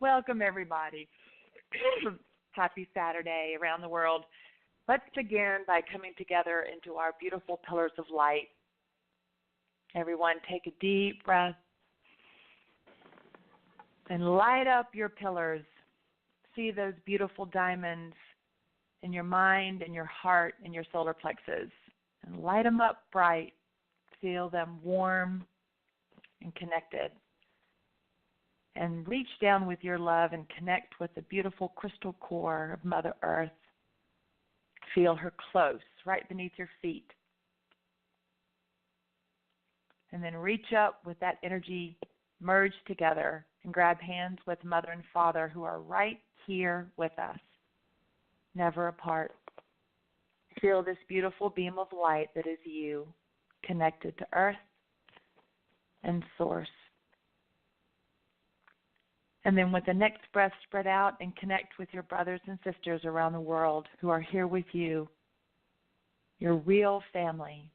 Welcome, everybody. Happy Saturday around the world. Let's begin by coming together into our beautiful pillars of light. Everyone, take a deep breath and light up your pillars. See those beautiful diamonds in your mind, in your heart, in your solar plexus. And light them up bright. Feel them warm and connected. And reach down with your love and connect with the beautiful crystal core of Mother Earth. Feel her close, right beneath your feet. And then reach up with that energy, merge together, and grab hands with Mother and Father who are right here with us, never apart. Feel this beautiful beam of light that is you, connected to Earth and Source. And then with the next breath, spread out and connect with your brothers and sisters around the world who are here with you, your real family,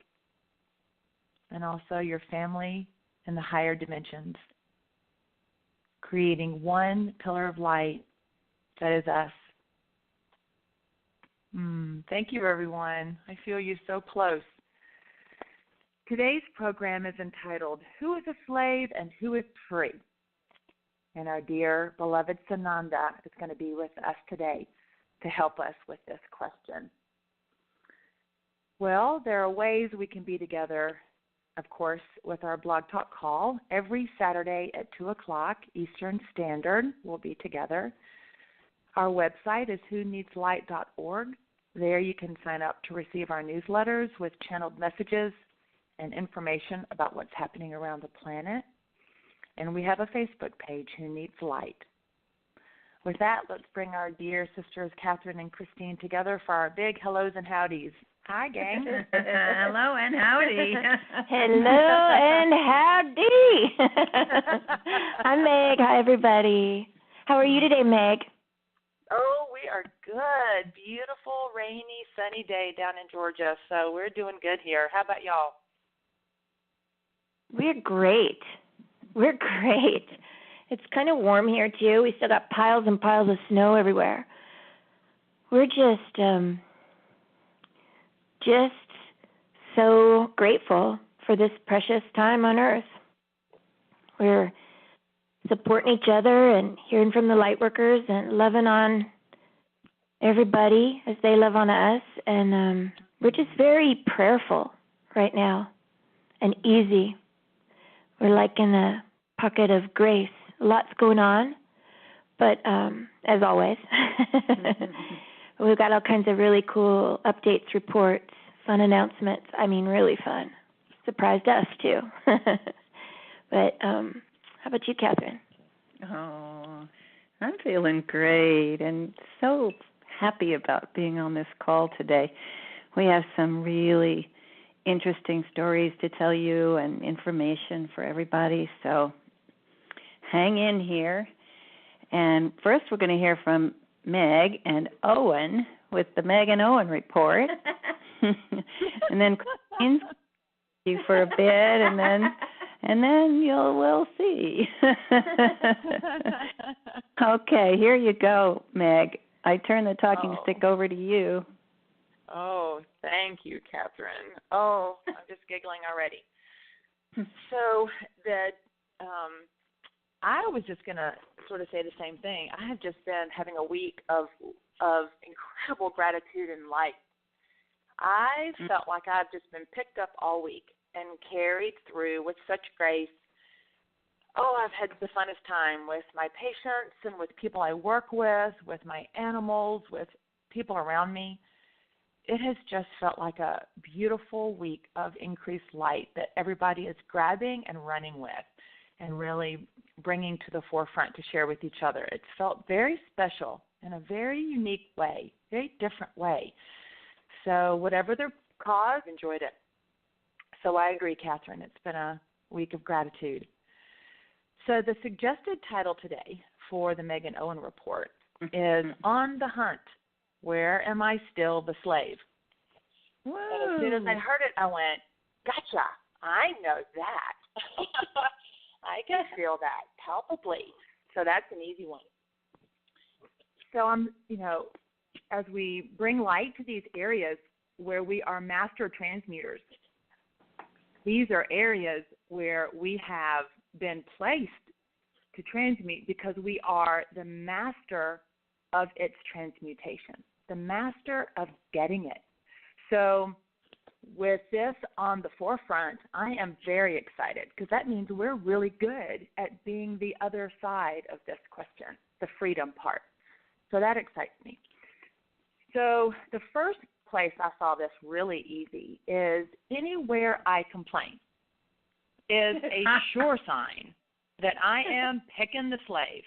and also your family in the higher dimensions, creating one pillar of light that is us. Thank you, everyone. I feel you so close. Today's program is entitled, Who is a Slave and Who is Free? And our dear, beloved Sananda is going to be with us today to help us with this question. Well, there are ways we can be together, of course, with our Blog Talk call. Every Saturday at 2 o'clock Eastern Standard, we'll be together. Our website is whoneedslight.org. There you can sign up to receive our newsletters with channeled messages and information about what's happening around the planet. And we have a Facebook page, Who Needs Light. With that, let's bring our dear sisters, Kathryn and Christine, together for our big hellos and howdies. Hi, gang. Hello and howdy. Hello and howdy. I'm Meg. Hi, everybody. How are you today, Meg? Oh, we are good. Beautiful, rainy, sunny day down in Georgia. So we're doing good here. How about y'all? We're great. We're great. It's kind of warm here, too. We still got piles and piles of snow everywhere. We're just so grateful for this precious time on Earth. We're supporting each other and hearing from the light workers and loving on everybody as they love on us. And we're just very prayerful right now and easy. We're like in a pocket of grace. Lots going on, but as always, we've got all kinds of really cool updates, reports, fun announcements. I mean, really fun. Surprised us, too. But how about you, Kathryn? Oh, I'm feeling great and so happy about being on this call today. We have some really interesting stories to tell you and information for everybody, so hang in here. And first we're going to hear from Meg and Owen with the Meg and Owen report. And then Christine's you for a bit, and then we'll see. Okay, here you go, Meg. I turn the talking stick over to you. Oh, thank you, Kathryn. Oh, I'm just giggling already. So I was just going to sort of say the same thing. I have just been having a week of incredible gratitude and light. I felt like I've just been picked up all week and carried through with such grace. Oh, I've had the funnest time with my patients and with people I work with my animals, with people around me. It has just felt like a beautiful week of increased light that everybody is grabbing and running with and really bringing to the forefront to share with each other. It's felt very special in a very unique way, very different way. So whatever their cause, enjoyed it. So I agree, Kathryn. It's been a week of gratitude. So the suggested title today for the Meg and Owen report is On the Hunt, Where Am I Still the Slave? Whoa. And as soon as I heard it, I went, gotcha, I know that. I can feel that palpably. So that's an easy one. So as we bring light to these areas where we are master transmuters, these are areas where we have been placed to transmute because we are the master of its transmutation, the master of getting it. So with this on the forefront, I am very excited because that means we're really good at being the other side of this question, the freedom part. So that excites me. So the first place I saw this really easy is anywhere I complain is a sure sign that I am picking the slave.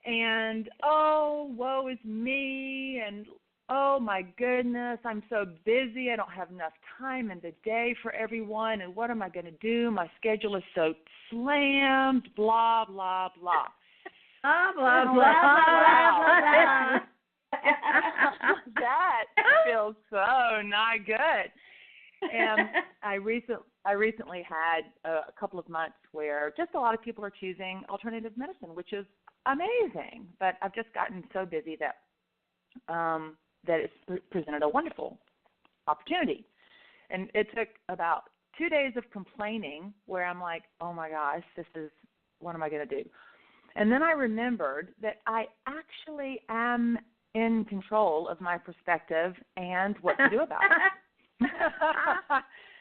And, oh, woe is me, and oh, my goodness, I'm so busy. I don't have enough time in the day for everyone, and what am I going to do? My schedule is so slammed, blah, blah, blah. Blah, blah, blah, blah, blah, blah. That feels so not good. And I recently had a couple of months where just a lot of people are choosing alternative medicine, which is amazing. But I've just gotten so busy that it's presented a wonderful opportunity. And it took about 2 days of complaining where I'm like, oh my gosh, what am I going to do? And then I remembered that I actually am in control of my perspective and what to do about it.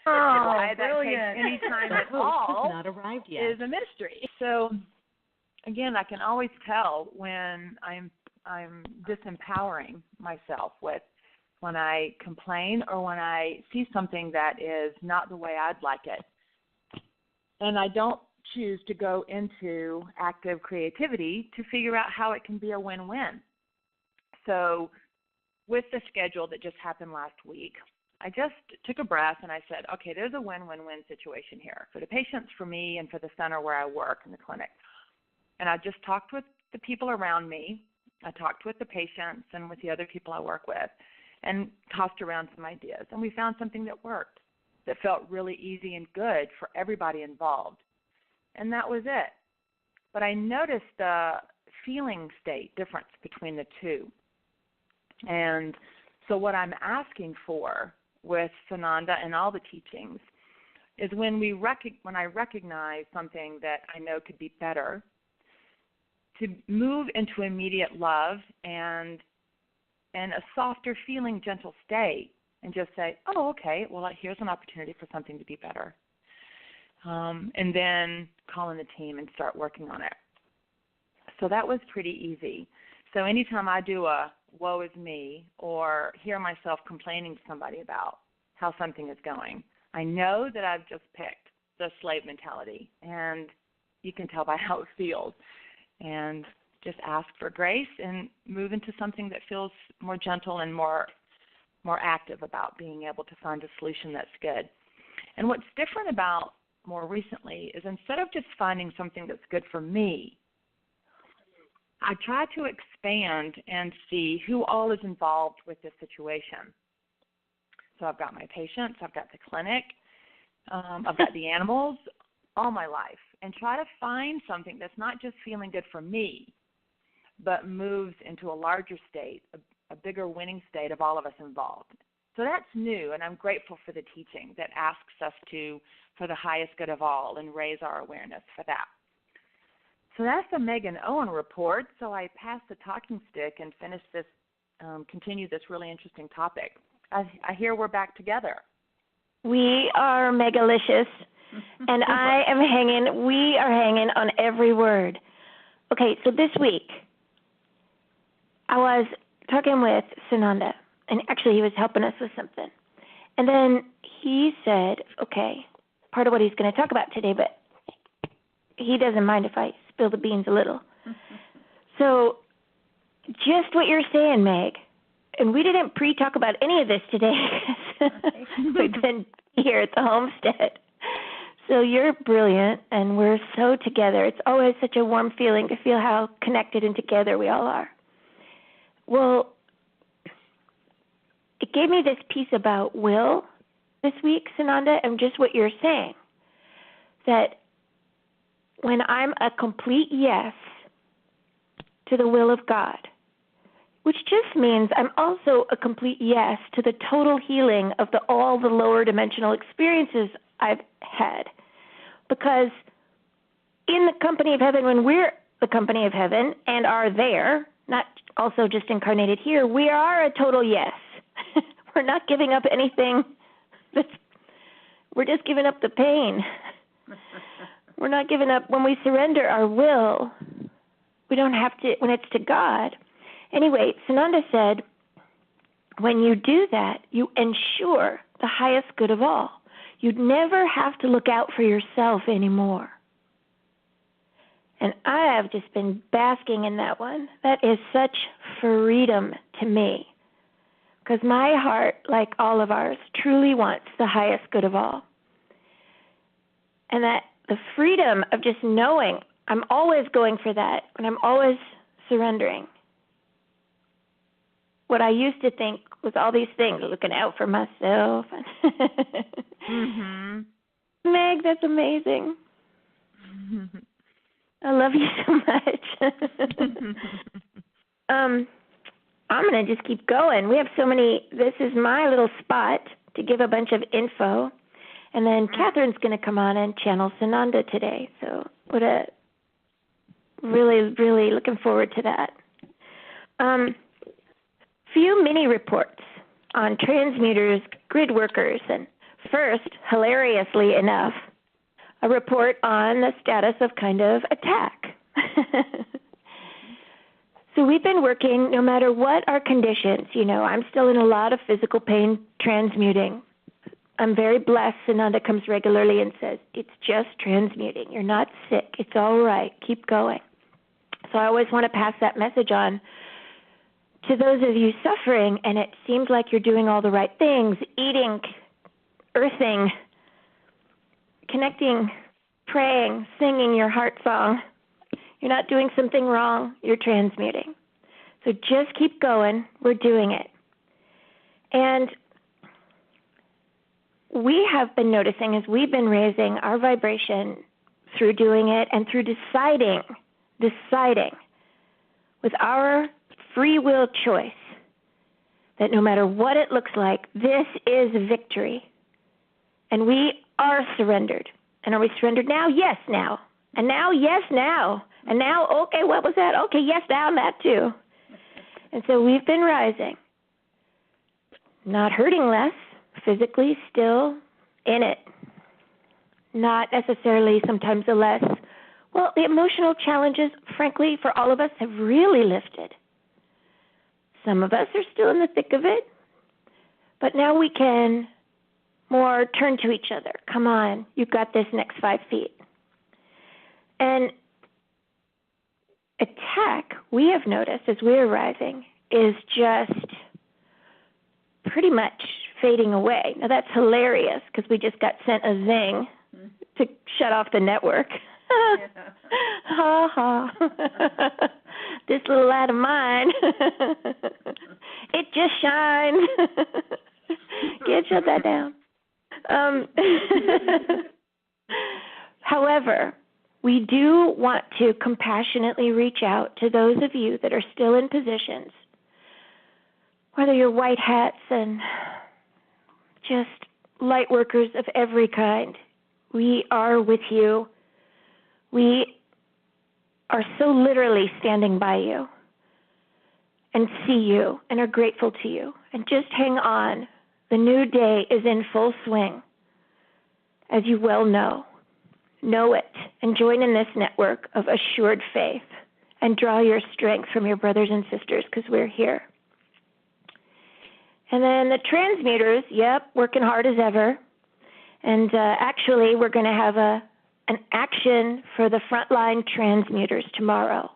Why that takes any time at all not arrived yet. is a mystery. So again, I can always tell when I'm disempowering myself with when I complain or when I see something that is not the way I'd like it. And I don't choose to go into active creativity to figure out how it can be a win-win. So with the schedule that just happened last week, I just took a breath and I said, okay, there's a win-win-win situation here for the patients, for me, and for the center where I work in the clinic. And I just talked with the people around me. I talked with the patients and with the other people I work with and tossed around some ideas. And we found something that worked, that felt really easy and good for everybody involved. And that was it. But I noticed the feeling state difference between the two. And so what I'm asking for with Sananda and all the teachings is when I recognize something that I know could be better, to move into immediate love and a softer feeling, gentle state, and just say, oh, okay, well, here's an opportunity for something to be better. And then call in the team and start working on it. So that was pretty easy. So anytime I do a woe is me or hear myself complaining to somebody about how something is going, I know that I've just picked the slave mentality, and you can tell by how it feels. And just ask for grace and move into something that feels more gentle and more active about being able to find a solution that's good. And what's different about more recently is instead of just finding something that's good for me, I try to expand and see who all is involved with this situation. So I've got my patients, I've got the clinic, I've got the animals, all my life, and try to find something that's not just feeling good for me, but moves into a larger state, a bigger winning state of all of us involved. So that's new, and I'm grateful for the teaching that asks us to, for the highest good of all, and raise our awareness for that. So that's the Megan Owen report. So I pass the talking stick and finish this, continue this really interesting topic. I hear we're back together. We are megalicious, and we are hanging on every word. Okay, so this week, I was talking with Sananda, and actually he was helping us with something. And then he said, okay, part of what he's going to talk about today, but he doesn't mind if I spill the beans a little. So just what you're saying, Meg, and we didn't pre-talk about any of this today because we've been here at the homestead. So you're brilliant, and we're so together. It's always such a warm feeling to feel how connected and together we all are. Well, it gave me this piece about will this week, Sananda, and just what you're saying, that when I'm a complete yes to the will of God, which just means I'm also a complete yes to the total healing of all the lower dimensional experiences I've had. Because in the company of heaven, when we're the company of heaven and are there, not also just incarnated here, we are a total yes. We're not giving up anything. We're just giving up the pain. We're not giving up. When we surrender our will, we don't have to, when it's to God. Anyway, Sananda said, when you do that, you ensure the highest good of all. You'd never have to look out for yourself anymore. And I have just been basking in that one. That is such freedom to me. Because my heart, like all of ours, truly wants the highest good of all. And that the freedom of just knowing I'm always going for that, and I'm always surrendering. What I used to think was all these things, looking out for myself. Mm-hmm. Meg, that's amazing. I love you so much. I'm going to just keep going. We have so many. This is my little spot to give a bunch of info. And then Kathryn's going to come on and channel Sananda today. So really, really looking forward to that. Few mini reports on transmuters, grid workers, and first, hilariously enough, a report on the status of kind of attack. So we've been working, no matter what our conditions, I'm still in a lot of physical pain transmuting. I'm very blessed. Sananda comes regularly and says, it's just transmuting. You're not sick. It's all right. Keep going. So I always want to pass that message on to those of you suffering, and it seems like you're doing all the right things, eating, earthing, connecting, praying, singing your heart song. You're not doing something wrong. You're transmuting. So just keep going. We're doing it. And we have been noticing as we've been raising our vibration through doing it and through deciding with our free will choice that no matter what it looks like, this is victory. And we are surrendered. And are we surrendered now? Yes, now. And now, yes, now. And now, okay, what was that? Okay, yes, now, that too. And so we've been rising. Not hurting less, physically still in it. Not necessarily sometimes the less. Well, the emotional challenges, frankly, for all of us have really lifted. Some of us are still in the thick of it, but now we can more turn to each other. Come on, you've got this next 5 feet. And attack, we have noticed as we're rising, is just pretty much fading away. Now, that's hilarious because we just got sent a zing to shut off the network. Ha ha. This little light of mine, it just shines. Can't shut that down. However, we do want to compassionately reach out to those of you that are still in positions, whether you're white hats and just light workers of every kind. We are with you. We are so literally standing by you and see you and are grateful to you. And just hang on. The new day is in full swing, as you well know. Know it and join in this network of assured faith and draw your strength from your brothers and sisters because we're here. And then the transmuters, working hard as ever. And actually, we're going to have an action for the frontline transmuters tomorrow.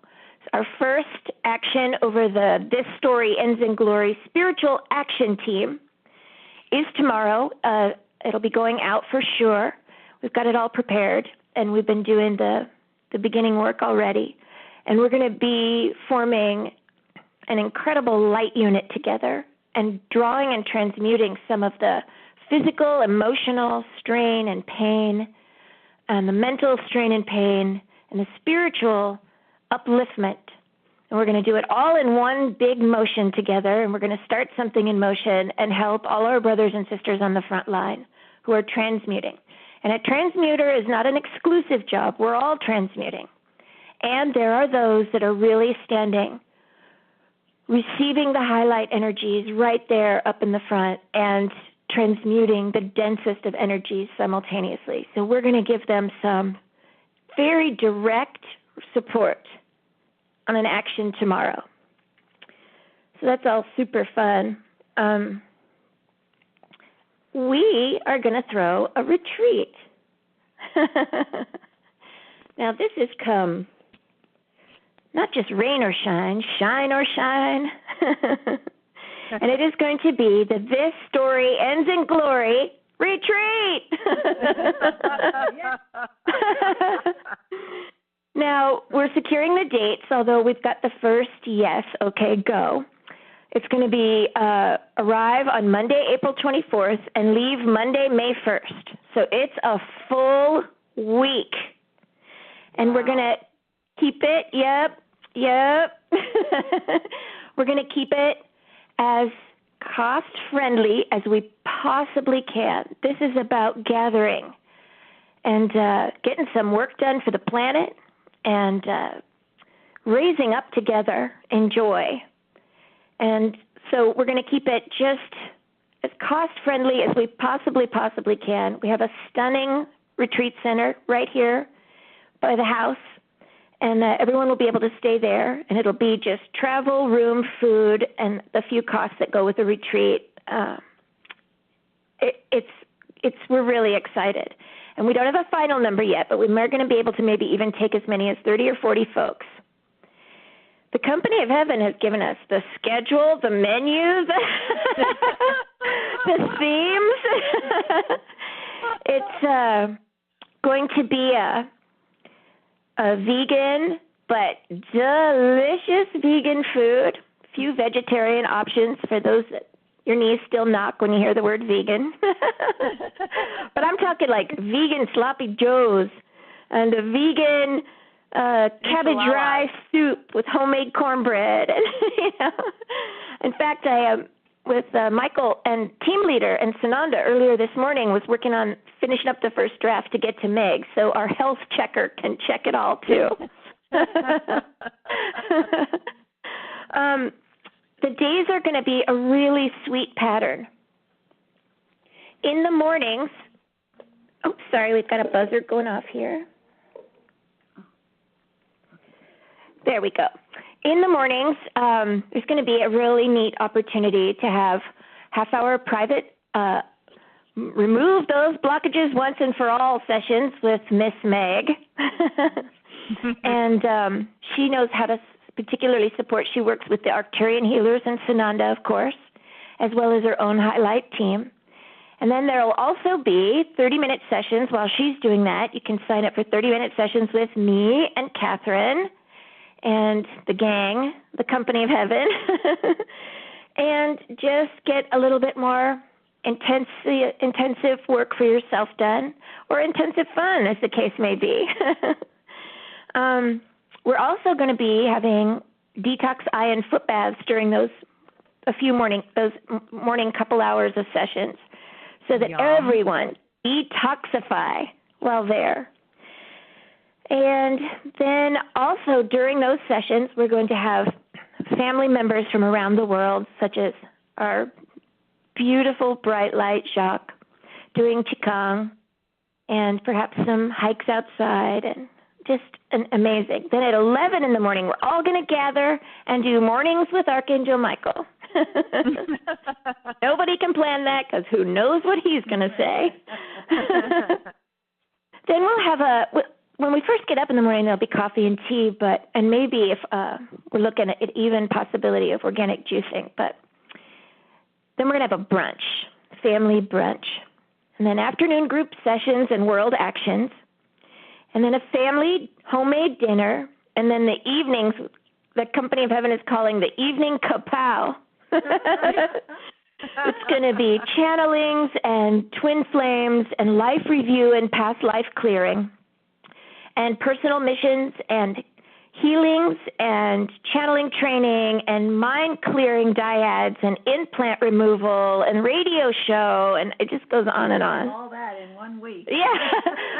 Our first action over the This Story Ends in Glory spiritual action team is tomorrow. It'll be going out for sure. We've got it all prepared, and we've been doing the beginning work already. And we're going to be forming an incredible light unit together and drawing and transmuting some of the physical, emotional strain and pain, and the mental strain and pain, and the spiritual upliftment And we're going to do it all in one big motion together, and we're going to start something in motion and help all our brothers and sisters on the front line who are transmuting. And a transmuter is not an exclusive job. We're all transmuting. And there are those that are really standing, receiving the highlight energies right there up in the front and transmuting the densest of energies simultaneously. So we're going to give them some very direct support on an action tomorrow. So that's all super fun. We are going to throw a retreat. Now, this has come not just rain or shine, shine or shine. And it is going to be the This Story Ends in Glory retreat. Now, we're securing the dates, although we've got the first yes, okay, go. It's going to be arrive on Monday, April 24th, and leave Monday, May 1st. So it's a full week. And we're going to keep it, yep. We're going to keep it as cost-friendly as we possibly can. This is about gathering and getting some work done for the planet and raising up together in joy. And so we're going to keep it just as cost-friendly as we possibly can. We have a stunning retreat center right here by the house, and everyone will be able to stay there, and it'll be just travel, room, food, and the few costs that go with the retreat. We're really excited. And we don't have a final number yet, but we're going to be able to maybe even take as many as 30 or 40 folks. The Company of Heaven has given us the schedule, the menu, the themes. It's going to be a vegan but delicious vegan food, a few vegetarian options for those that your knees still knock when you hear the word vegan. But I'm talking like vegan sloppy joes and a vegan cabbage rice soup with homemade cornbread. In fact, I with Michael and team leader and Sananda earlier this morning was working on finishing up the first draft to get to Meg, so our health checker can check it all too. The days are going to be a really sweet pattern. In the mornings, we've got a buzzer going off here. There we go. In the mornings, there's going to be a really neat opportunity to have half-hour private remove those blockages once and for all sessions with Miss Meg. And she knows how to particularly support. She works with the Arcturian healers and Sananda, of course, as well as her own highlight team. And then there will also be 30-minute sessions. While she's doing that, you can sign up for 30-minute sessions with me and Kathryn and the gang, the Company of Heaven, and just get a little bit more intensive work for yourself done, or intensive fun, as the case may be. We're also going to be having detox eye and foot baths during those morning couple hours of sessions, so that everyone detoxify while there. And then also during those sessions, we're going to have family members from around the world, such as our beautiful bright light Jacques, doing Qigong, and perhaps some hikes outside, and just amazing. Then at 11 in the morning, we're all going to gather and do mornings with Archangel Michael. Nobody can plan that because who knows what he's going to say. Then we'll have when we first get up in the morning, there'll be coffee and tea, and maybe if we're looking at even possibility of organic juicing. But then we're going to have a brunch, family brunch, and then afternoon group sessions and world actions, and then a family homemade dinner, and then the evenings, the Company of Heaven is calling the evening kapow. It's going to be channelings and twin flames and life review and past life clearing and personal missions and healings and channeling training and mind-clearing dyads and implant removal and radio show, and it just goes on and on. All that in 1 week. Yeah.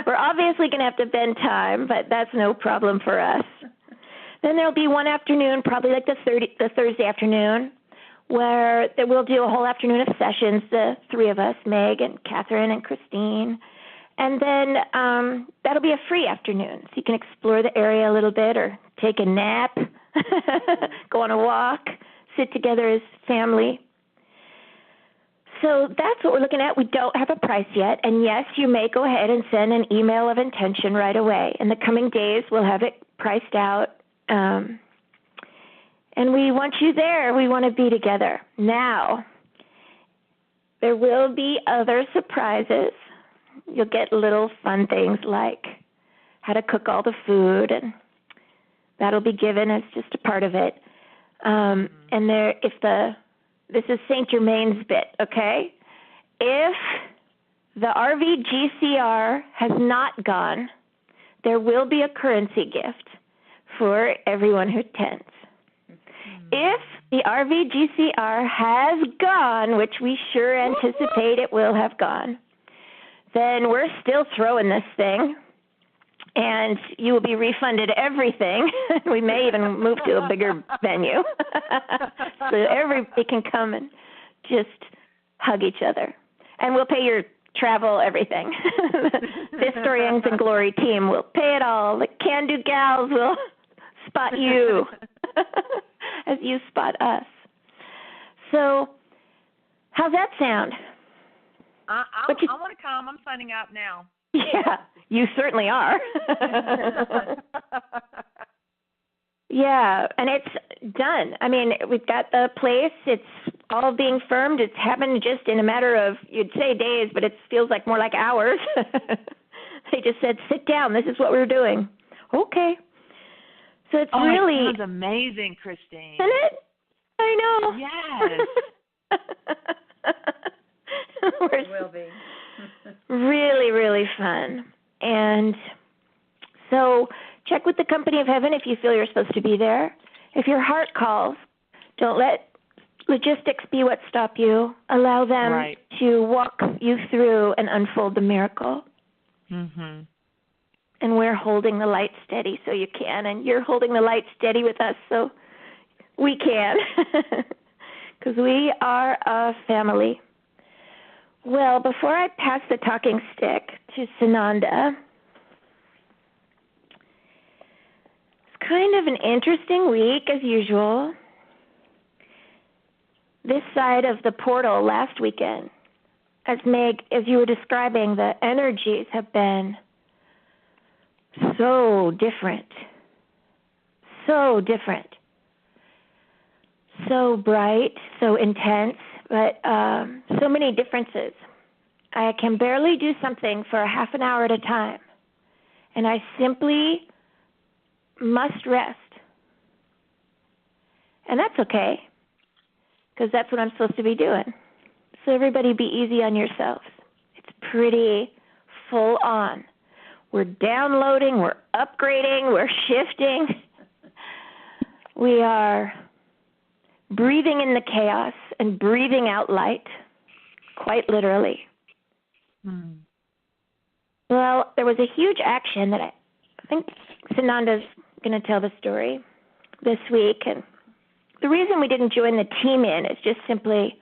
We're obviously going to have to bend time, but that's no problem for us. Then there'll be one afternoon, probably like the Thursday afternoon, where we'll do a whole afternoon of sessions, the three of us, Meg and Kathryn and Christine. And then that'll be a free afternoon, so you can explore the area a little bit or take a nap, go on a walk, sit together as family. So that's what we're looking at. We don't have a price yet. And, yes, you may go ahead and send an email of intention right away. In the coming days, we'll have it priced out. And we want you there. We want to be together. Now, there will be other surprises. You'll get little fun things like how to cook all the food, and that'll be given as just a part of it. And this is St. Germain's bit, okay? If the RVGCR has not gone, there will be a currency gift for everyone who attends. If the RVGCR has gone, which we sure anticipate it will have gone, then we're still throwing this thing, and you will be refunded everything. We may even move to a bigger venue so everybody can come and just hug each other. And we'll pay your travel, everything. The Historians and Glory team will pay it all. The Can-Do gals will spot you as you spot us. So how's that sound? I want to come. I'm signing up now. Yeah, you certainly are. Yeah, and it's done. I mean, we've got the place. It's all being firmed. It's happened just in a matter of, you'd say days, but it feels like more like hours. They just said, sit down. This is what we're doing. Okay. So it's really... It sounds amazing, Christine. Isn't it? I know. Yes. It will be. Really, really fun. And so check with the Company of Heaven if you feel you're supposed to be there. If your heart calls, don't let logistics be what stop you. Allow them to walk you through and unfold the miracle. Mm-hmm. And we're holding the light steady so you can, and you're holding the light steady with us so we can, because we are a family. Well, before I pass the talking stick to Sananda, it's kind of an interesting week as usual. This side of the portal last weekend, as Meg, as you were describing, the energies have been so different, so different, so bright, so intense, but so many differences. I can barely do something for a half an hour at a time, and I simply must rest. And that's okay, because that's what I'm supposed to be doing. So everybody be easy on yourselves. It's pretty full on. We're downloading, we're upgrading, we're shifting. We are breathing in the chaos and breathing out light, quite literally. Mm. Well, there was a huge action that I think Sananda's going to tell the story this week. And the reason we didn't join the team in is just simply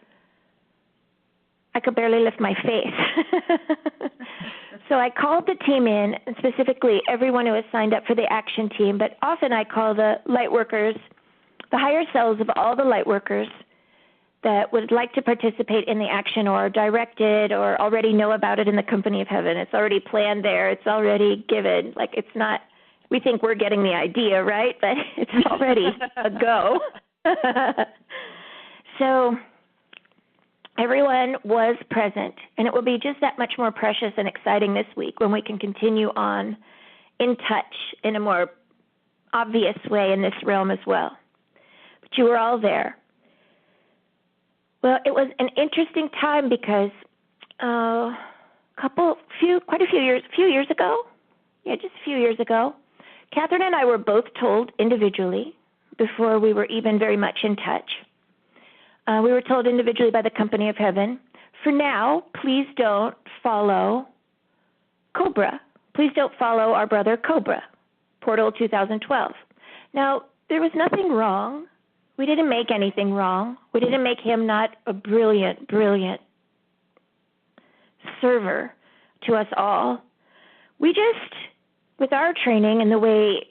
I could barely lift my face. So I called the team in, and specifically everyone who has signed up for the action team, but often I call the light workers, the higher selves of all the light workers that would like to participate in the action or directed or already know about it in the Company of Heaven. It's already planned there. It's already given. Like, it's not, we think we're getting the idea, right? But it's already a go. So everyone was present, and it will be just that much more precious and exciting this week when we can continue on in touch in a more obvious way in this realm as well. But you were all there. Well, it was an interesting time because quite a few years ago, just a few years ago, Kathryn and I were both told individually before we were even very much in touch. We were told individually by the Company of Heaven, for now, please don't follow Cobra. Please don't follow our brother Cobra, Portal 2012. Now, there was nothing wrong. We didn't make anything wrong. We didn't make him not a brilliant, brilliant server to us all. We just, with our training and the way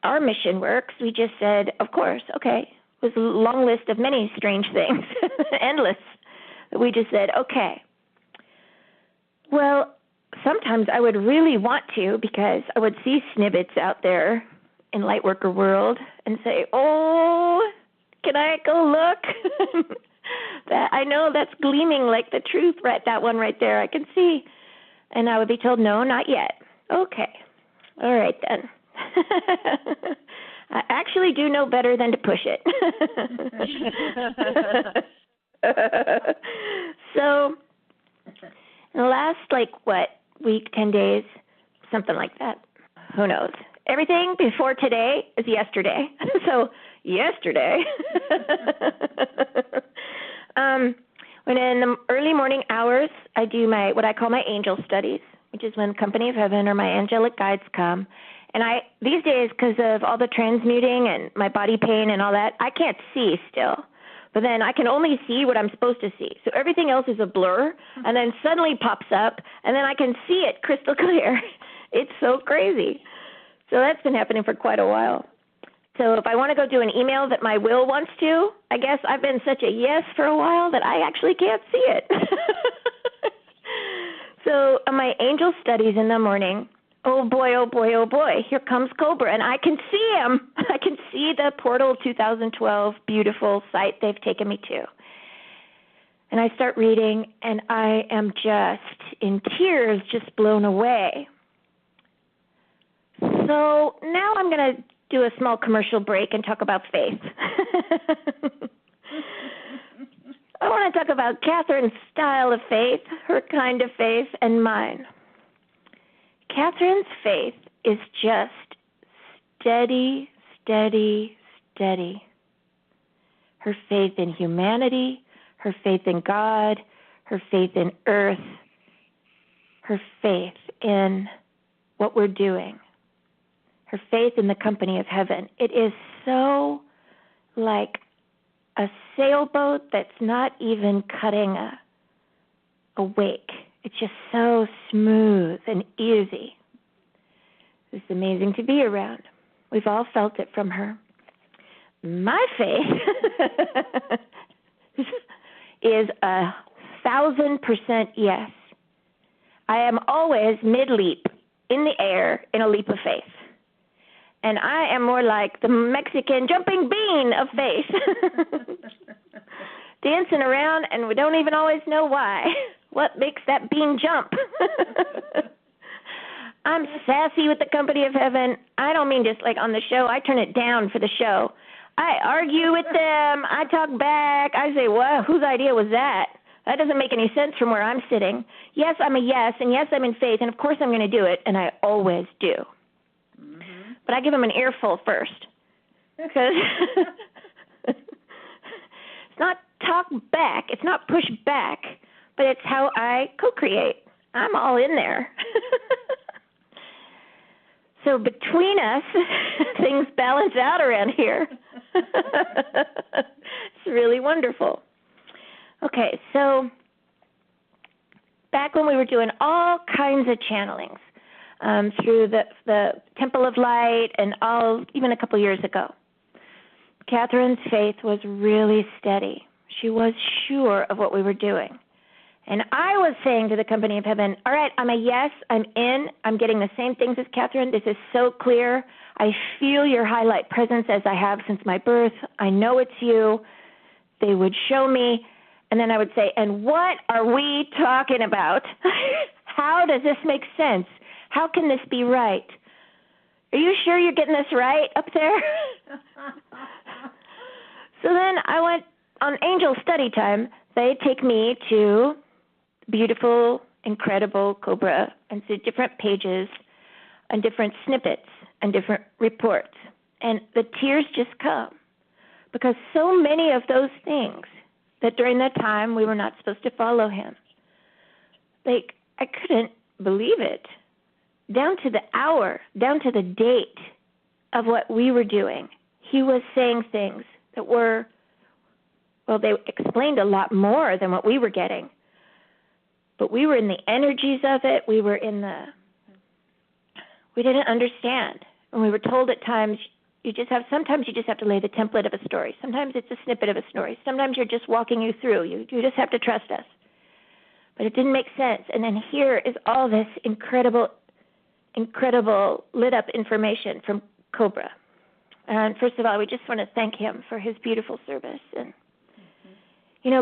our mission works, we just said, of course, okay. It was a long list of many strange things, endless. We just said, okay. Well, sometimes I would really want to, because I would see snippets out there in Lightworker world and say, oh, can I go look? That I know that's gleaming like the truth, right? That one right there, I can see. And I would be told, no, not yet. Okay. All right, then. I actually do know better than to push it. So, in the last, week, 10 days, something like that. Who knows? Everything before today is yesterday. So, yesterday. When in the early morning hours, I do what I call my angel studies, which is when Company of Heaven or my angelic guides come. And these days, because of all the transmuting and my body pain and all that, I can't see still. But then I can only see what I'm supposed to see. So everything else is a blur, and then suddenly pops up, and then I can see it crystal clear. It's so crazy. So that's been happening for quite a while. So if I want to go do an email that my will wants to, I guess I've been such a yes for a while that I actually can't see it. So on my angel studies in the morning, oh boy, here comes Cobra, and I can see him. I can see the Portal 2012 beautiful site they've taken me to. And I start reading, and I am just in tears, just blown away. So now I'm going to do a small commercial break and talk about faith. I want to talk about Kathryn's style of faith, her kind of faith, and mine. Kathryn's faith is just steady, steady, steady. Her faith in humanity, her faith in God, her faith in earth, her faith in what we're doing, her faith in the Company of Heaven. It is so like a sailboat that's not even cutting a wake. It's just so smooth and easy. It's amazing to be around. We've all felt it from her. My faith is 1,000% yes. I am always mid-leap in the air in a leap of faith. And I am more like the Mexican jumping bean of faith. Dancing around, and we don't even always know why. What makes that bean jump? I'm sassy with the Company of Heaven. I don't mean just like on the show. I turn it down for the show. I argue with them. I talk back. I say, well, whose idea was that? That doesn't make any sense from where I'm sitting. Yes, I'm a yes, and yes, I'm in faith, and of course I'm going to do it, and I always do. Mm-hmm. But I give them an earful first. Because it's not talk back. It's not push back, but it's how I co-create. I'm all in there. So between us, things balance out around here. It's really wonderful. Okay, so back when we were doing all kinds of channelings through the Temple of Light and even a couple years ago, Kathryn's faith was really steady. She was sure of what we were doing. And I was saying to the Company of Heaven, all right, I'm a yes, I'm in, I'm getting the same things as Kathryn. This is so clear. I feel your highlight presence as I have since my birth. I know it's you. They would show me, and then I would say, and what are we talking about? How does this make sense? How can this be right? Are you sure you're getting this right up there? So then I went on angel study time. They take me to beautiful, incredible Cobra, and so different pages and different snippets. and different reports. And the tears just come because so many of those things that during that time we were not supposed to follow him. Like, I couldn't believe it. Down to the hour, down to the date of what we were doing, he was saying things that were, well, they explained a lot more than what we were getting. But we were in the energies of it. We didn't understand. And we were told at times, sometimes you just have to lay the template of a story. Sometimes it's a snippet of a story. Sometimes you're just walking you through. You just have to trust us. But it didn't make sense. And then here is all this incredible lit up information from Cobra. And first of all, we just want to thank him for his beautiful service. And,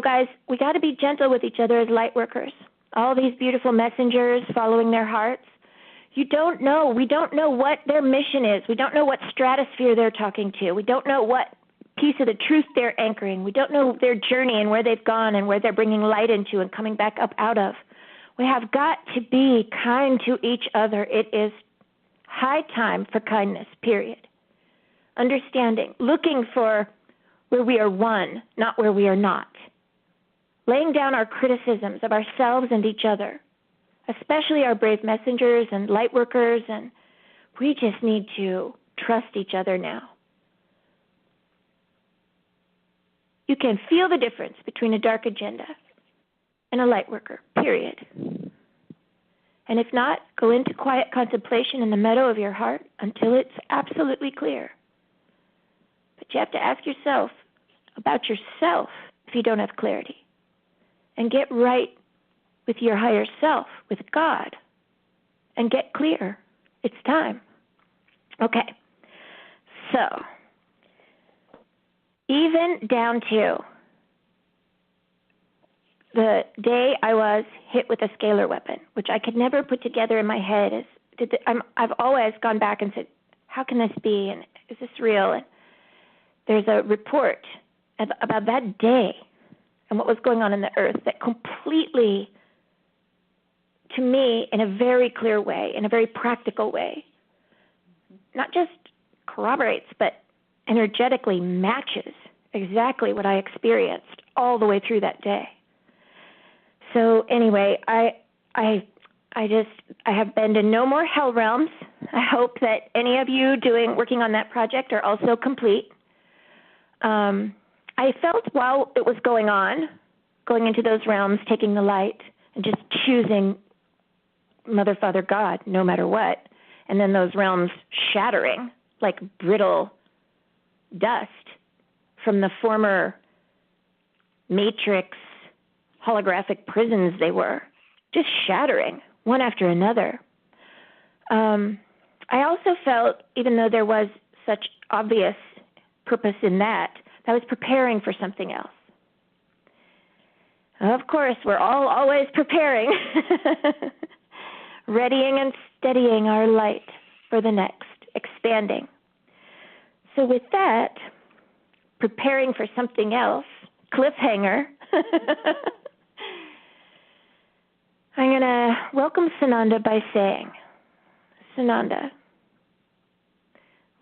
guys, we got to be gentle with each other as light workers. All these beautiful messengers following their hearts. We don't know what their mission is. We don't know what stratosphere they're talking to. We don't know what piece of the truth they're anchoring. We don't know their journey and where they've gone and where they're bringing light into and coming back up out of. We have got to be kind to each other. It is high time for kindness, period. Understanding, looking for where we are one, not where we are not. Laying down our criticisms of ourselves and each other, especially our brave messengers and light workers, and we just need to trust each other now. You can feel the difference between a dark agenda and a light worker, period. And if not, go into quiet contemplation in the meadow of your heart until it's absolutely clear. But you have to ask yourself about yourself if you don't have clarity. And get right with your higher self, with God, and get clear. It's time. Okay. So, even down to the day I was hit with a scalar weapon, which I could never put together in my head. I've always gone back and said, how can this be? And is this real? And there's a report about that day and what was going on in the earth that completely, to me, in a very clear way, in a very practical way, not just corroborates, but energetically matches exactly what I experienced all the way through that day. So anyway, I have been to no more hell realms. I hope that any of you working on that project are also complete. I felt while it was going into those realms, taking the light, and just choosing Mother, Father, God, no matter what, and then those realms shattering like brittle dust from the former matrix holographic prisons they were, just shattering one after another. I also felt, even though there was such obvious purpose in that I was preparing for something else. Of course, we're all always preparing, readying and steadying our light for the next, expanding. So with that, preparing for something else, cliffhanger, I'm going to welcome Sananda by saying, Sananda,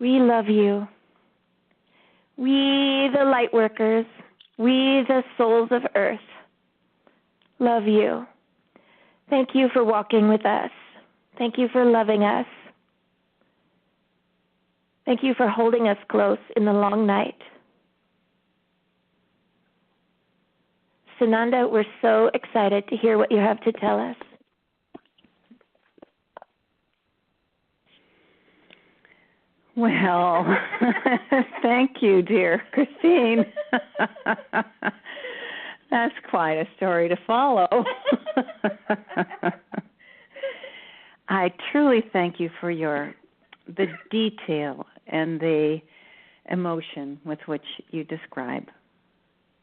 we love you. We, the light workers, we, the souls of earth, love you. Thank you for walking with us. Thank you for loving us. Thank you for holding us close in the long night. Sananda, we're so excited to hear what you have to tell us. Well, thank you, dear Christine. That's quite a story to follow. I truly thank you for the detail and the emotion with which you describe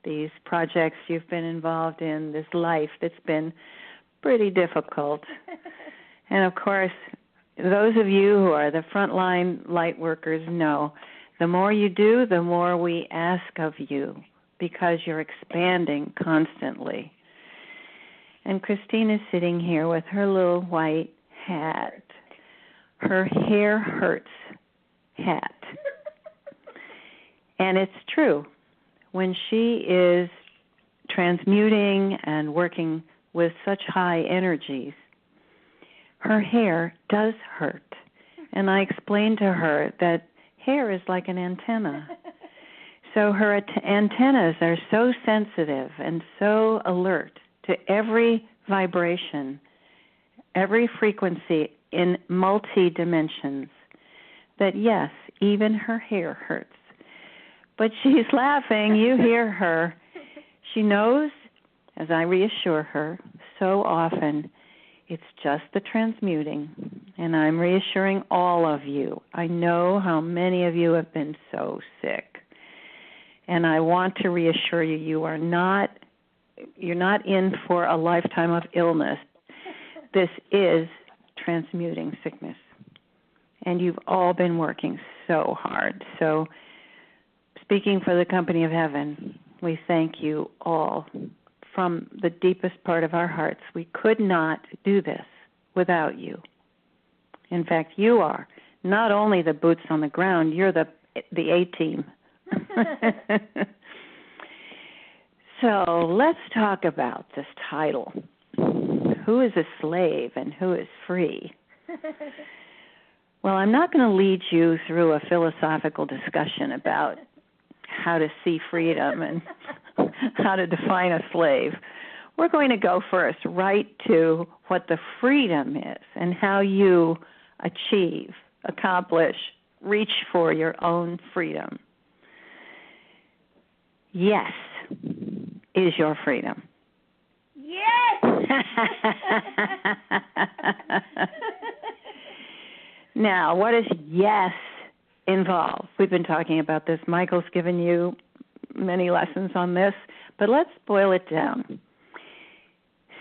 these projects you've been involved in, this life that's been pretty difficult. And of course, those of you who are the frontline light workers know the more you do, the more we ask of you because you're expanding constantly. And Christine is sitting here with her little white hat. Her hair hurts hat. And it's true. When she is transmuting and working with such high energies, her hair does hurt. And I explained to her that hair is like an antenna. So her antennas are so sensitive and so alert to every vibration, every frequency in multi-dimensions, that yes, even her hair hurts. But she's laughing. You hear her. She knows, as I reassure her so often, it's just the transmuting. And I'm reassuring all of you. I know how many of you have been so sick. And I want to reassure you, you're not in for a lifetime of illness. This is transmuting sickness. And you've all been working so hard. So speaking for the Company of Heaven, we thank you all from the deepest part of our hearts. We could not do this without you. In fact, you are not only the boots on the ground, you're the A-team. So let's talk about this title. Who is a slave and who is free? Well, I'm not going to lead you through a philosophical discussion about how to see freedom and how to define a slave. We're going to go first right to what the freedom is and how you achieve, accomplish, reach for your own freedom. Yes is your freedom. Yes! Now, what does yes involve? We've been talking about this. Michael's given you many lessons on this, but let's boil it down.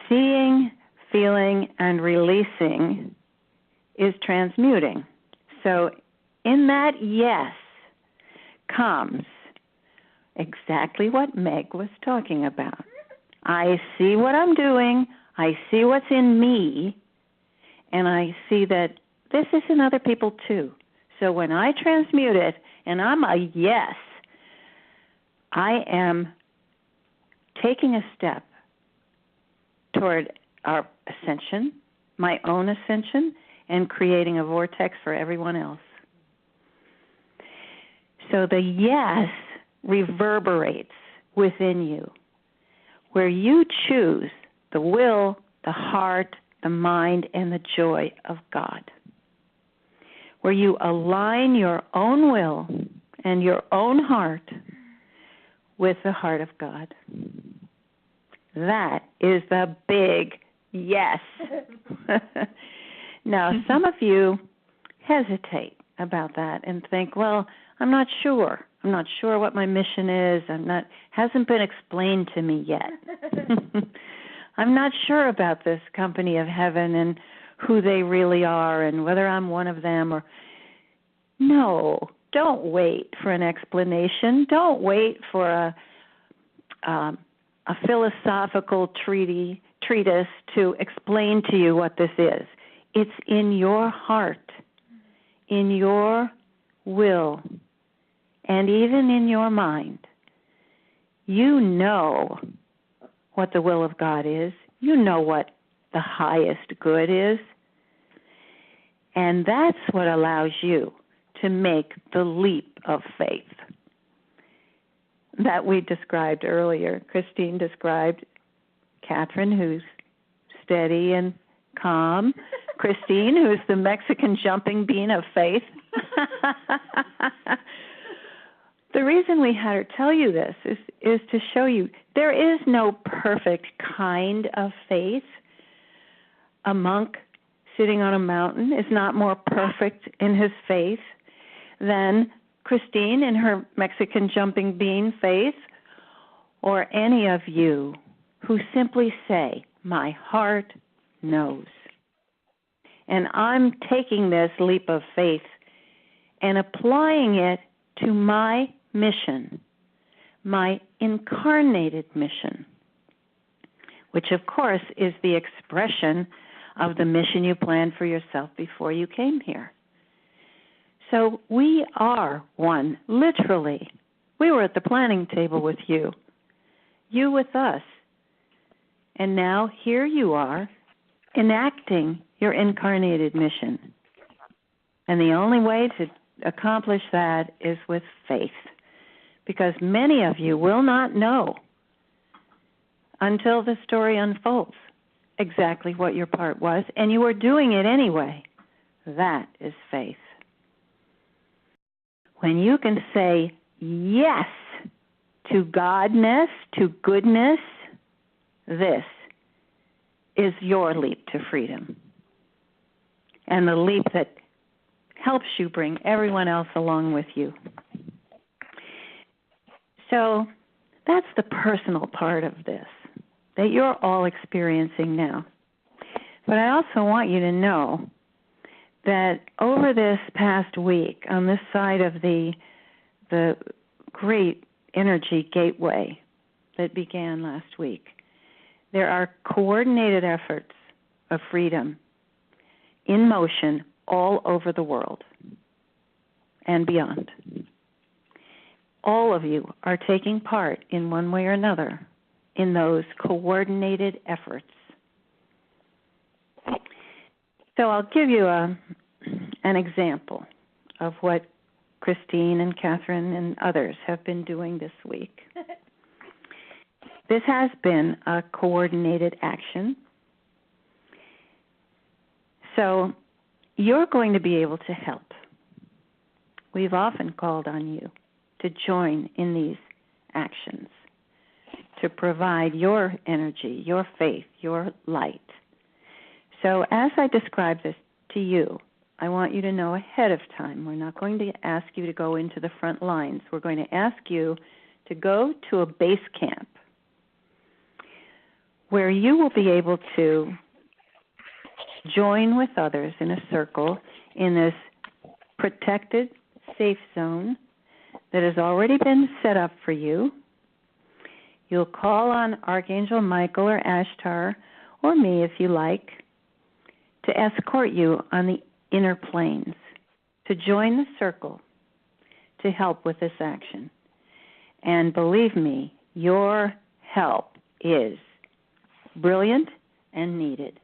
Seeing, feeling, and releasing is transmuting. So in that yes comes exactly what Meg was talking about. I see what I'm doing, I see what's in me, and I see that this is in other people too. So when I transmute it and I'm a yes, I am taking a step toward our ascension, my own ascension, and creating a vortex for everyone else. So the yes reverberates within you, where you choose the will, the heart, the mind, and the joy of God, where you align your own will and your own heart with the heart of God. That is the big yes. Now, some of you hesitate about that and think, well, I'm not sure. I'm not sure what my mission is. Hasn't been explained to me yet. I'm not sure about this Company of Heaven and who they really are and whether I'm one of them or... No, don't wait for an explanation. Don't wait for a philosophical treatise to explain to you what this is. It's in your heart, in your will, and even in your mind. You know what the will of God is. You know what the highest good is. And that's what allows you to make the leap of faith that we described earlier. Christine described Kathryn, who's steady and calm. Christine, who's the Mexican jumping bean of faith. The reason we had her tell you this is to show you there is no perfect kind of faith. A monk sitting on a mountain is not more perfect in his faith than Christine in her Mexican jumping bean faith, or any of you who simply say, my heart knows. And I'm taking this leap of faith and applying it to my mission, my incarnated mission, which of course is the expression of the mission you planned for yourself before you came here. So we are one, literally. We were at the planning table with you with us. And now here you are enacting your incarnated mission. And the only way to accomplish that is with faith, because many of you will not know until the story unfolds exactly what your part was, and you are doing it anyway. That is faith. When you can say yes to Godness, to goodness, this is your leap to freedom, and the leap that helps you bring everyone else along with you. So that's the personal part of this that you're all experiencing now. But I also want you to know that over this past week, on this side of the great energy gateway that began last week, there are coordinated efforts of freedom in motion all over the world and beyond. All of you are taking part in one way or another in those coordinated efforts. So I'll give you an example of what Christine and Kathryn and others have been doing this week. This has been a coordinated action. So you're going to be able to help. We've often called on you to join in these actions, to provide your energy, your faith, your light. So as I describe this to you, I want you to know ahead of time. We're not going to ask you to go into the front lines. We're going to ask you to go to a base camp where you will be able to join with others in a circle in this protected, safe zone that has already been set up for you. You'll call on Archangel Michael or Ashtar or me, if you like, to escort you on the inner planes, to join the circle to help with this action. And believe me, your help is brilliant and needed.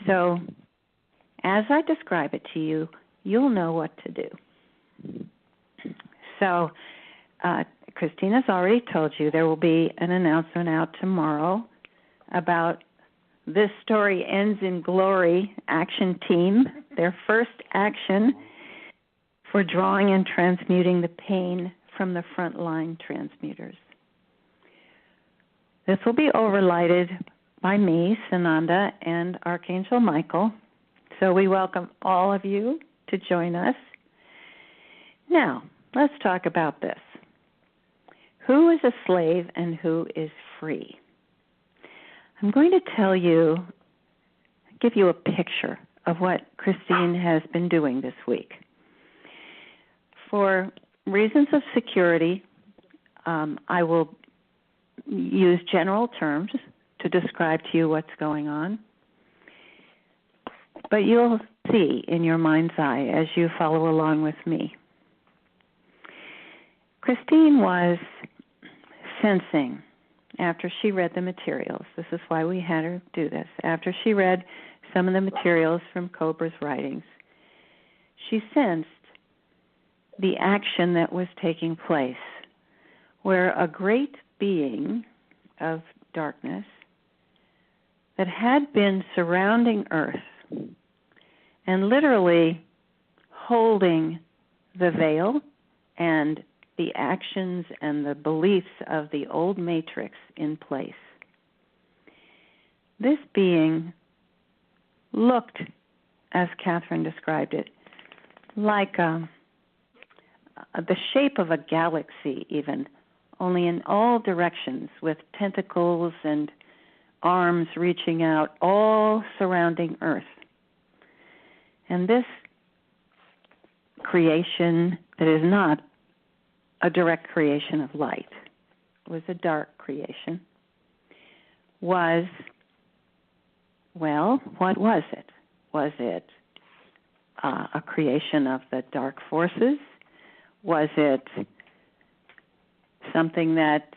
So as I describe it to you, you'll know what to do. So Christina's already told you there will be an announcement out tomorrow about This Story Ends in Glory action team, their first action for drawing and transmuting the pain from the frontline transmuters. This will be overlighted by me, Sananda, and Archangel Michael. So we welcome all of you to join us. Now, let's talk about this. Who is a slave and who is free? I'm going to give you a picture of what Christine has been doing this week. For reasons of security, I will use general terms to describe to you what's going on. But you'll see in your mind's eye as you follow along with me. Christine was sensing, after she read the materials, this is why we had her do this, after she read some of the materials from Cobra's writings, she sensed the action that was taking place, where a great being of darkness that had been surrounding Earth and literally holding the veil and the actions and the beliefs of the old matrix in place. This being looked, as Kathryn described it, like the shape of a galaxy even, only in all directions with tentacles and arms reaching out, all surrounding Earth. And this creation that is not a direct creation of light, was a dark creation, was, well, what was it? Was it a creation of the dark forces? Was it something that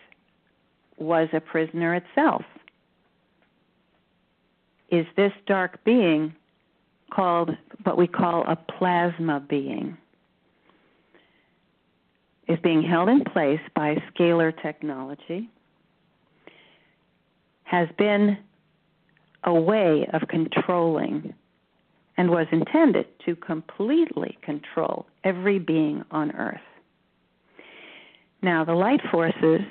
was a prisoner itself? Is this dark being called what we call a plasma being? Is being held in place by scalar technology, has been a way of controlling and was intended to completely control every being on Earth. Now, the light forces,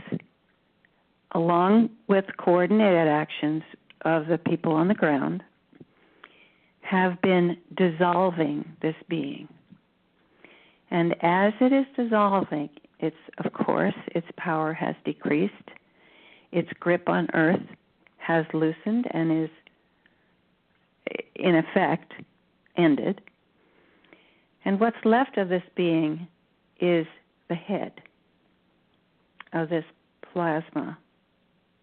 along with coordinated actions of the people on the ground, have been dissolving this being. And as it is dissolving, its power has decreased, its grip on Earth has loosened and is, in effect, ended. And what's left of this being is the head of this plasma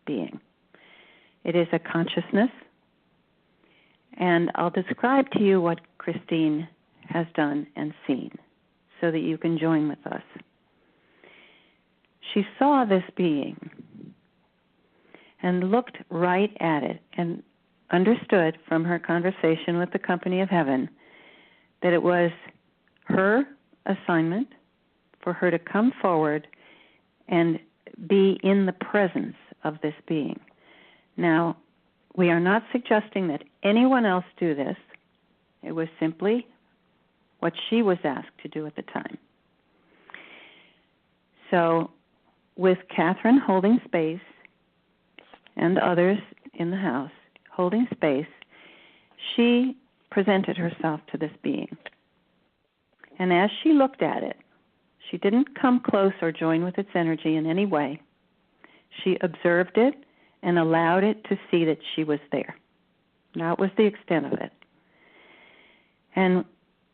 being. It is a consciousness, and I'll describe to you what Christine has done and seen so that you can join with us. She saw this being and looked right at it and understood from her conversation with the company of heaven that it was her assignment for her to come forward and be in the presence of this being. Now, we are not suggesting that anyone else do this. It was simply what she was asked to do at the time. So, with Kathryn holding space and others in the house holding space, she presented herself to this being. And as she looked at it, she didn't come close or join with its energy in any way. She observed it and allowed it to see that she was there. That was the extent of it. And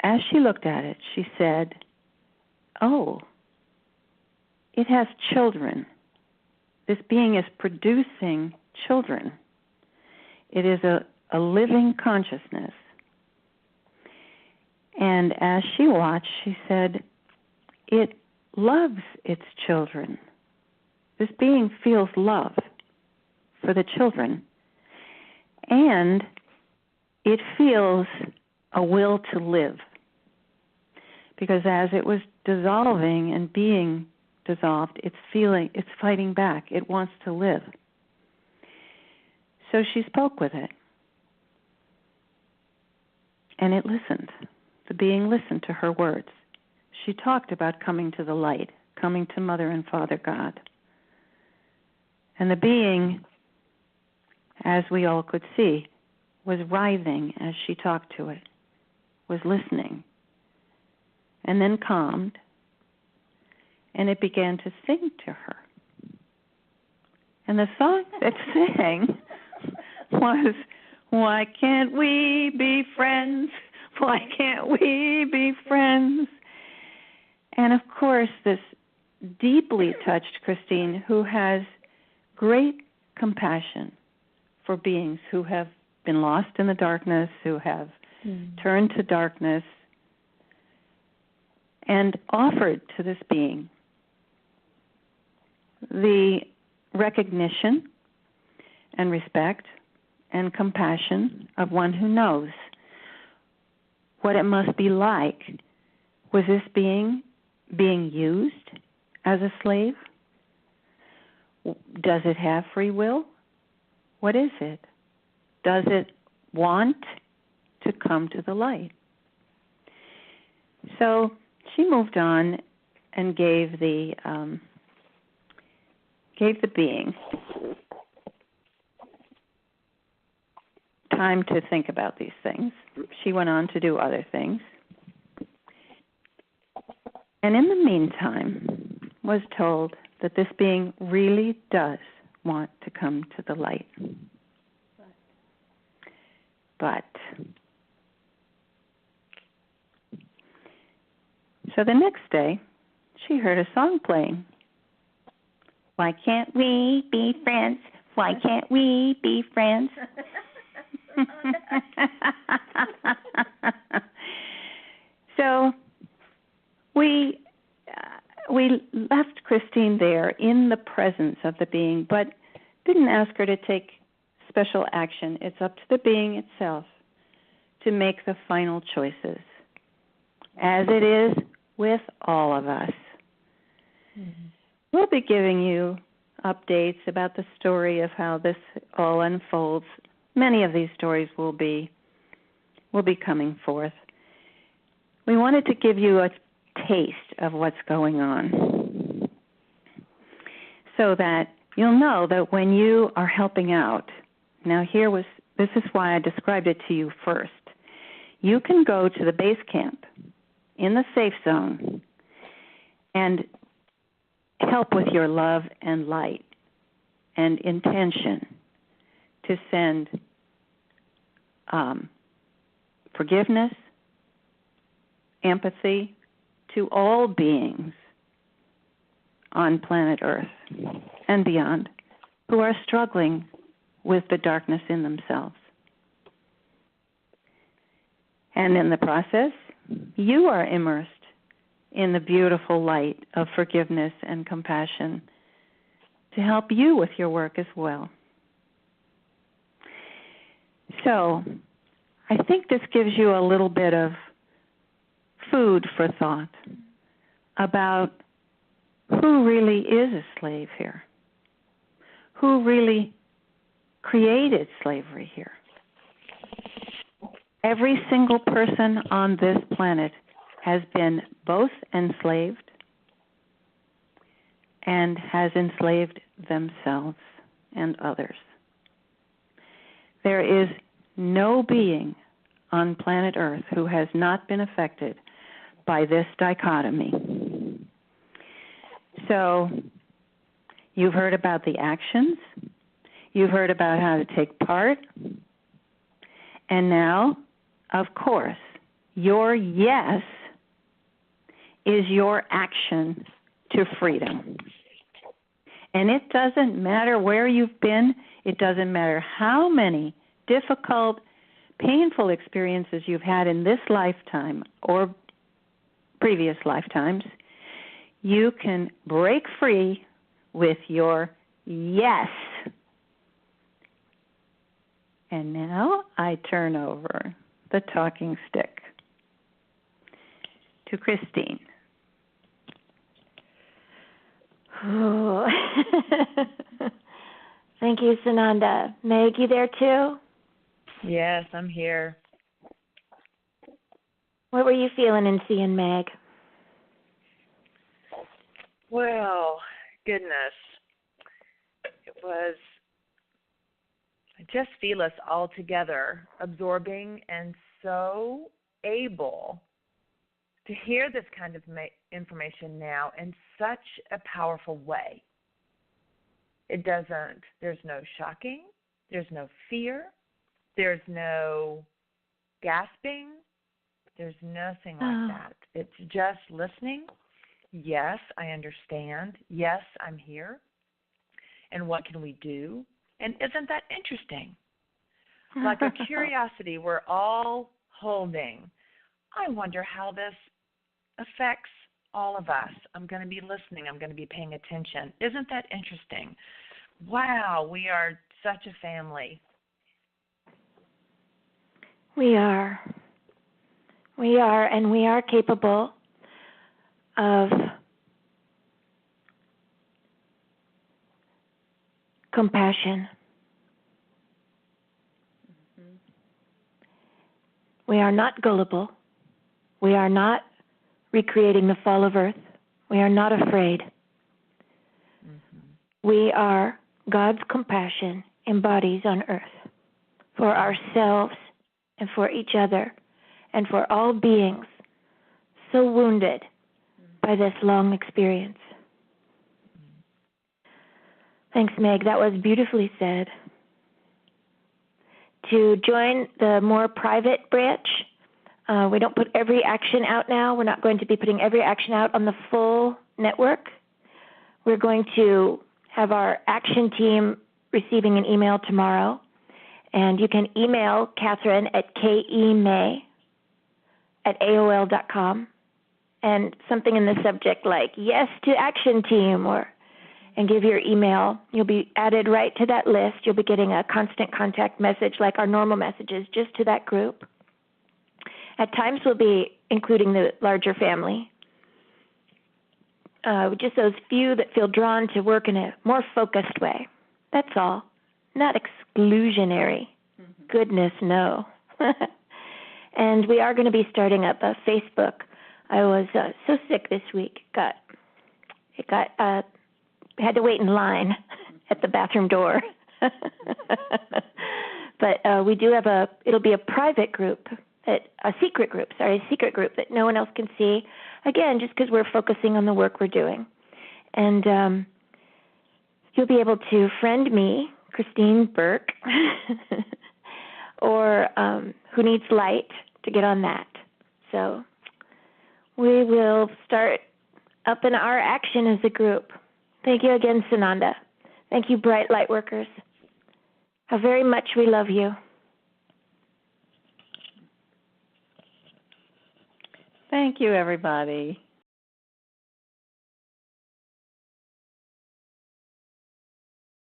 as she looked at it, she said, "Oh, it has children. This being is producing children. It is a living consciousness." And as she watched, she said, "It loves its children. This being feels love for the children, and it feels a will to live." Because as it was dissolving and being dissolved, it's fighting back. It wants to live. So she spoke with it, and it listened. The being listened to her words. She talked about coming to the light, coming to Mother and Father God. And the being, as we all could see, was writhing as she talked to it, was listening, and then calmed, and it began to sing to her. And the song it sang was, "Why can't we be friends? Why can't we be friends?" And of course, this deeply touched Christine, who has great compassion for beings who have been lost in the darkness, who have turned to darkness, and offered to this being the recognition and respect and compassion of one who knows what it must be like. Was this being used as a slave? Does it have free will? What is it? Does it want to come to the light? So she moved on and gave the being time to think about these things. She went on to do other things. And in the meantime, was told that this being really does want to come to the light. But so the next day, she heard a song playing. "Why can't we be friends? Why can't we be friends?" So we left Christine there in the presence of the being, but didn't ask her to take special action. It's up to the being itself to make the final choices, as it is with all of us. Mm-hmm. We'll be giving you updates about the story of how this all unfolds. Many of these stories will be coming forth. We wanted to give you a taste of what's going on so that you'll know that when you are helping out, now this is why I described it to you first. You can go to the base camp in the safe zone and help with your love and light and intention to send forgiveness, empathy to all beings on planet Earth and beyond who are struggling with the darkness in themselves. And in the process, you are immersed in the beautiful light of forgiveness and compassion to help you with your work as well. So, I think this gives you a little bit of food for thought about who really is a slave here, who really created slavery here. Every single person on this planet has been both enslaved and has enslaved themselves and others. There is no being on planet Earth who has not been affected by this dichotomy. So, you've heard about the actions, you've heard about how to take part, and now, of course, your yes is your action to freedom. And it doesn't matter where you've been, it doesn't matter how many difficult, painful experiences you've had in this lifetime or previous lifetimes, you can break free with your yes. And now I turn over the talking stick to Christine. Oh. Thank you, Sananda. Meg, you there too? Yes, I'm here. What were you feeling and seeing, Meg? Well, goodness. It was, I just feel us all together, absorbing and so able to hear this kind of information now in such a powerful way. There's no shocking, there's no fear, there's no gasping, there's nothing like that. It's just listening. Yes, I understand. Yes, I'm here. And what can we do? And isn't that interesting? Like a curiosity we're all holding. I wonder how this affects all of us. I'm going to be listening. I'm going to be paying attention. Isn't that interesting? Wow, we are such a family. We are. We are, and we are capable of compassion. Mm-hmm. We are not gullible. We are not recreating the fall of Earth. We are not afraid. Mm-hmm. We are God's compassion embodied on Earth for ourselves and for each other and for all beings so wounded by this long experience. Thanks, Meg. That was beautifully said. To join the more private branch, we don't put every action out now. We're not going to be putting every action out on the full network. We're going to have our action team receiving an email tomorrow. And you can email Kathryn at KEMay @AOL.com, and something in the subject like yes to action team, and give your email. You'll be added right to that list. You'll be getting a constant contact message like our normal messages just to that group. At times we'll be including the larger family. Just those few that feel drawn to work in a more focused way. That's all. Not exclusionary. Mm-hmm. Goodness, no. And we are going to be starting up a Facebook. I was so sick this week. Had to wait in line at the bathroom door. But we do have it'll be a private group, a secret group that no one else can see. Again, just because we're focusing on the work we're doing. And you'll be able to friend me, Christine Burke, or Who Needs Light, to get on that. So we will start up in our action as a group. Thank you again, Sananda. Thank you, Bright Light Workers. How very much we love you. Thank you, everybody.